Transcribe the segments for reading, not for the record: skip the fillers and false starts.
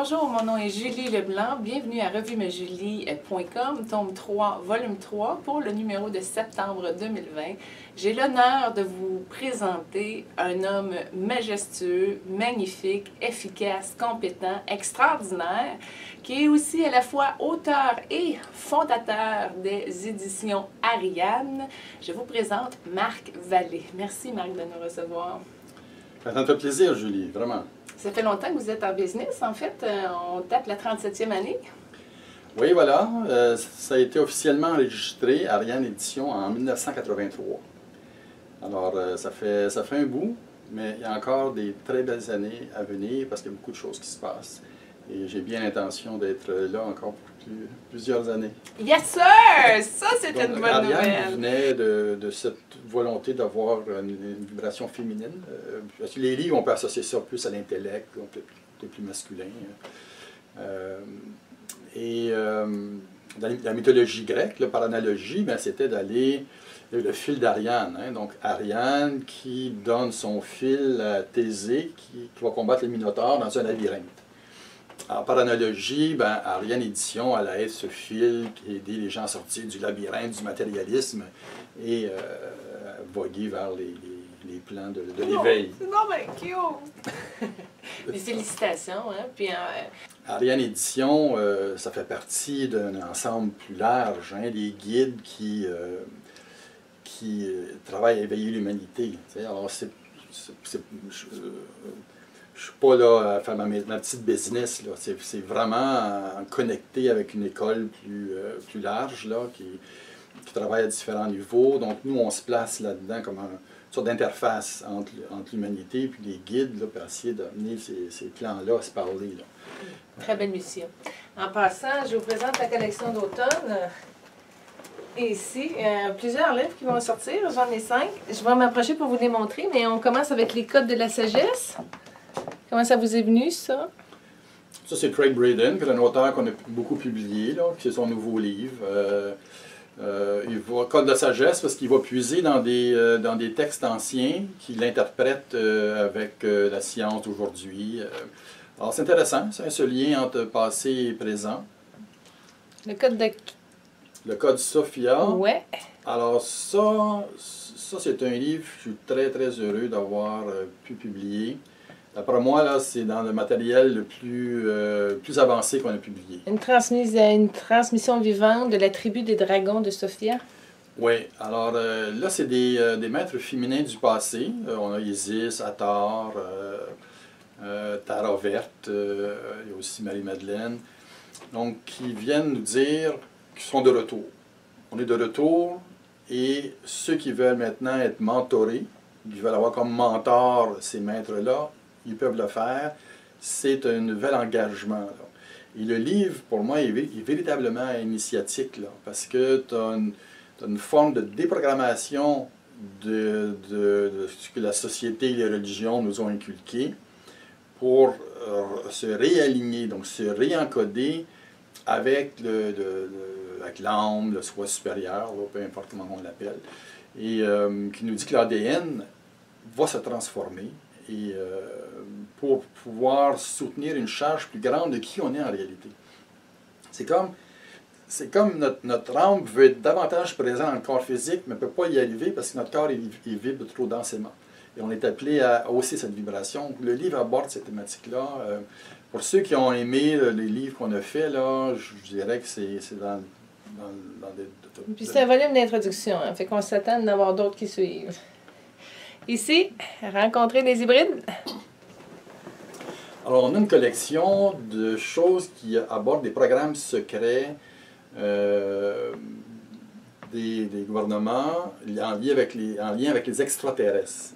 Bonjour, mon nom est Julie Leblanc. Bienvenue à RevueMeJulie.com, tome 3, volume 3, pour le numéro de septembre 2020. J'ai l'honneur de vous présenter un homme majestueux, magnifique, efficace, compétent, extraordinaire, qui est aussi à la fois auteur et fondateur des éditions Ariane. Je vous présente Marc Vallée. Merci Marc de nous recevoir. Ça me fait plaisir, Julie, vraiment. Ça fait longtemps que vous êtes en business, en fait. On tape la 37e année. Oui, voilà. Ça a été officiellement enregistré à Ariane Édition en 1983. Alors, ça fait un bout, mais il y a encore des très belles années à venir parce qu'il y a beaucoup de choses qui se passent. Et j'ai bien l'intention d'être là encore pour plusieurs années. Yes, sir! Ça, c'est une bonne Ariane nouvelle. venait de cette volonté d'avoir une vibration féminine. Parce que les livres, on peut associer ça plus à l'intellect, plus masculin. Dans la mythologie grecque, là, par analogie, ben, c'était d'aller le fil d'Ariane. Hein, donc Ariane qui donne son fil à Thésée qui va combattre le Minotaure dans un labyrinthe. Alors, par analogie, ben, Ariane Édition allait être ce fil qui aidait les gens à sortir du labyrinthe, du matérialisme et voguer vers les plans de l'éveil. C'est non, mais cute! Mes félicitations. Hein? Puis, Ariane Édition, ça fait partie d'un ensemble plus large, hein, des guides qui travaillent à éveiller l'humanité. Alors, je ne suis pas là à faire ma petite business. C'est vraiment connecté avec une école plus large là, qui travaille à différents niveaux. Donc nous, on se place là-dedans comme une sorte d'interface entre l'humanité et les guides là, pour essayer d'amener ces plans-là à se parler. Là. Très belle mission. En passant, je vous présente la collection d'automne. Et ici, plusieurs livres qui vont sortir. J'en ai 5. Je vais m'approcher pour vous les montrer, mais on commence avec les codes de la sagesse. Comment ça vous est venu, ça? Ça, c'est Craig Braden, qui est un auteur qu'on a beaucoup publié, là, c'est son nouveau livre. Il va Code de sagesse parce qu'il va puiser dans des textes anciens qu'il interprète avec la science d'aujourd'hui. Alors, c'est intéressant, c'est ce lien entre passé et présent. Le code de... Le Code Sophia. Ouais. Alors, ça c'est un livre que je suis très, très heureux d'avoir pu publier. D'après moi, là, c'est dans le matériel le plus avancé qu'on a publié. Une transmission vivante de la tribu des dragons de Sophia. Oui, alors là, c'est des maîtres féminins du passé. On a Isis, Hathor, Tara Verte, il y a aussi Marie-Madeleine. Donc, qui viennent nous dire qu'ils sont de retour. On est de retour et ceux qui veulent maintenant être mentorés, qui veulent avoir comme mentor ces maîtres-là, ils peuvent le faire. C'est un nouvel engagement. Là. Et le livre, pour moi, est véritablement initiatique, là, parce que tu as une forme de déprogrammation de ce que la société et les religions nous ont inculqué pour se réaligner, donc se réencoder avec l'âme, le soi supérieur, là, peu importe comment on l'appelle, et qui nous dit que l'ADN va se transformer. Et pour pouvoir soutenir une charge plus grande de qui on est en réalité. C'est comme notre âme veut être davantage présent dans le corps physique, mais ne peut pas y arriver parce que notre corps il vibre trop densément. Et on est appelé à hausser cette vibration. Le livre aborde cette thématique-là. Pour ceux qui ont aimé les livres qu'on a faits, là, je dirais que c'est dans des... Puis c'est un volume d'introduction, hein, fait qu'on s'attend d'en avoir d'autres qui suivent. Ici, rencontrer des hybrides. Alors, on a une collection de choses qui abordent des programmes secrets des gouvernements en lien avec les extraterrestres.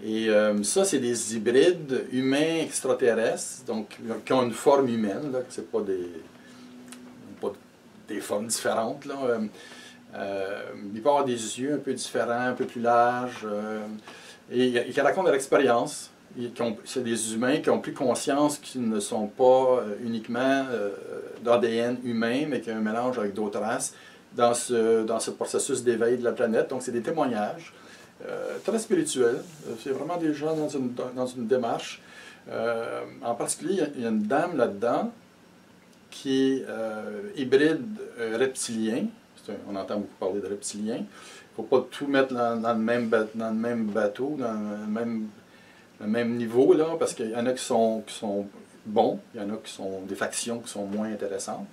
Et ça, c'est des hybrides humains extraterrestres, donc qui ont une forme humaine, ce n'est pas des formes différentes. Là. Il peut avoir des yeux un peu différents, un peu plus larges, et qui racontent leur expérience. C'est des humains qui ont pris conscience qu'ils ne sont pas uniquement d'ADN humain, mais qu'il y a un mélange avec d'autres races dans ce processus d'éveil de la planète. Donc, c'est des témoignages très spirituels. C'est vraiment des gens dans une démarche. En particulier, il y a une dame là-dedans qui est hybride reptilien. On entend beaucoup parler de reptiliens. Il ne faut pas tout mettre dans le même bateau, dans le même niveau, là, parce qu'il y en a qui sont bons, il y en a qui sont des factions qui sont moins intéressantes.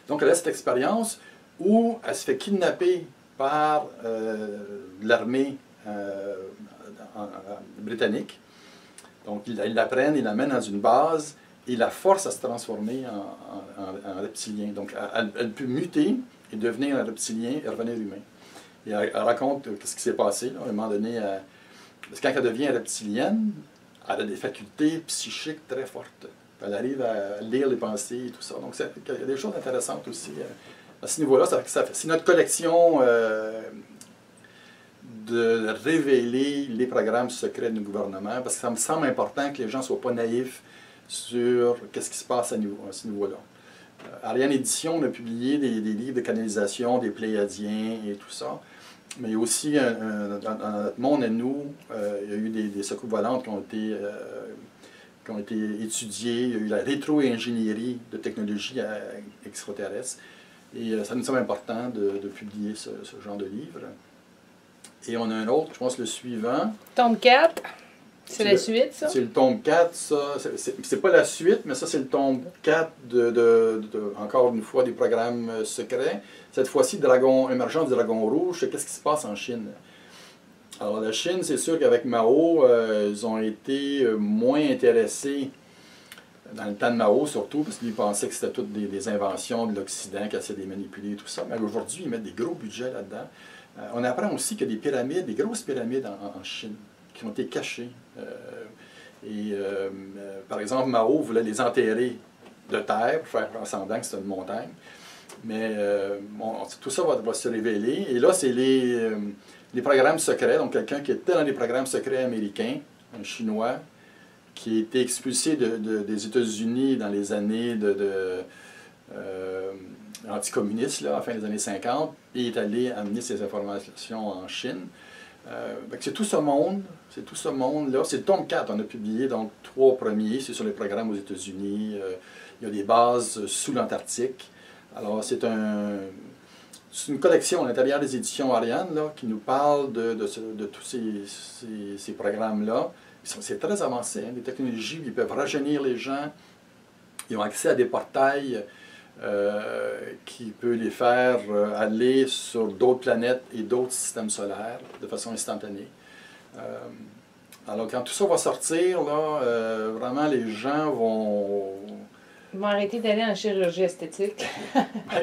Donc, elle a cette expérience où elle se fait kidnapper par l'armée britannique. Donc, ils la prennent, ils la mènent dans une base et la force à se transformer en reptilien. Donc, elle peut muter et devenir un reptilien et revenir humain. Et elle raconte ce qui s'est passé. Là, à un moment donné, parce que quand elle devient reptilienne, elle a des facultés psychiques très fortes. Elle arrive à lire les pensées et tout ça. Donc, il y a des choses intéressantes aussi à ce niveau-là. C'est notre collection de révéler les programmes secrets du gouvernement, parce que ça me semble important que les gens ne soient pas naïfs sur ce qui se passe à ce niveau-là. Ariane Édition, on a publié des livres de canalisation, des Pléiadiens et tout ça. Mais il y a aussi, dans notre monde à nous, il y a eu des secousses volantes qui ont été étudiées. Il y a eu la rétro-ingénierie de technologies extraterrestres. Et ça nous semble important de publier ce genre de livre. Et on a un autre, je pense le suivant. Tome 4, c'est la suite, ça? C'est le tome 4, ça. C'est pas la suite, mais ça, c'est le tome 4 encore une fois, des programmes secrets. Cette fois-ci, émergence du dragon rouge, qu'est-ce qui se passe en Chine? Alors, la Chine, c'est sûr qu'avec Mao, ils ont été moins intéressés, dans le temps de Mao surtout, parce qu'ils pensaient que c'était toutes des inventions de l'Occident, qui essaient de les manipuler et tout ça. Mais aujourd'hui, ils mettent des gros budgets là-dedans. On apprend aussi qu'il y a des pyramides, des grosses pyramides en Chine, qui ont été cachées. Par exemple, Mao voulait les enterrer de terre pour faire semblant que c'était une montagne. Mais tout ça va se révéler. Et là, c'est les programmes secrets. Donc, quelqu'un qui était dans les programmes secrets américains, un Chinois, qui a été expulsé des États-Unis dans les années anticommunistes, là, à la fin des années 50, et est allé amener ces informations en Chine. C'est tout ce monde, là. C'est le tome 4, on a publié donc 3 premiers, c'est sur les programmes aux États-Unis. Il y a des bases sous l'Antarctique. Alors, c'est une collection à l'intérieur des éditions Ariane là, qui nous parle de tous ces programmes-là. C'est très avancé, hein, les technologies, ils peuvent rajeunir les gens, ils ont accès à des portails qui peuvent les faire aller sur d'autres planètes et d'autres systèmes solaires de façon instantanée. Alors, quand tout ça va sortir, là, vraiment, les gens vont... Ils vont arrêter d'aller en chirurgie esthétique.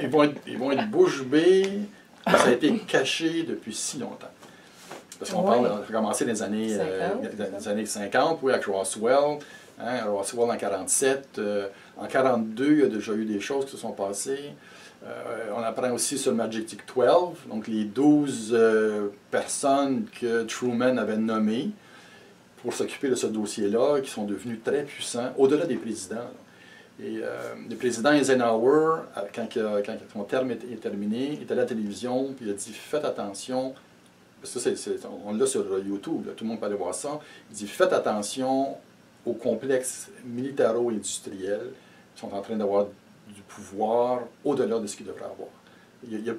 Ils vont être bouche bée. Ça a été caché depuis si longtemps. Parce qu'on parle, on a commencé dans les années 50, oui, avec Roswell. Hein, Roswell en 1947. En 1942, il y a déjà eu des choses qui se sont passées. On apprend aussi sur le Magic 12, donc les 12 personnes que Truman avait nommées pour s'occuper de ce dossier-là, qui sont devenus très puissants, au-delà des présidents. Là. Et le président Eisenhower, quand son terme est terminé, est allé à la télévision, puis il a dit « Faites attention », parce que on l'a sur YouTube, là, tout le monde peut aller voir ça, il dit « Faites attention aux complexes militaro-industriels qui sont en train d'avoir du pouvoir au-delà de ce qu'ils devraient avoir. » Il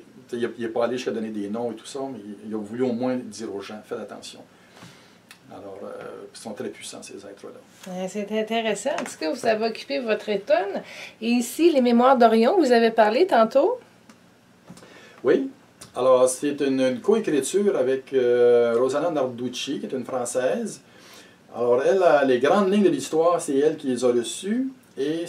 n'est pas allé jusqu'à donner des noms et tout ça, mais il a voulu au moins dire aux gens « Faites attention ». Alors, ils sont très puissants, ces êtres-là. C'est intéressant. En tout cas, vous avez occupé votre étonne. Et ici, les Mémoires d'Orion, vous avez parlé tantôt? Oui. Alors, c'est une coécriture avec Rosanna Narducci, qui est une Française. Alors, elle, les grandes lignes de l'histoire, c'est elle qui les a reçues. Et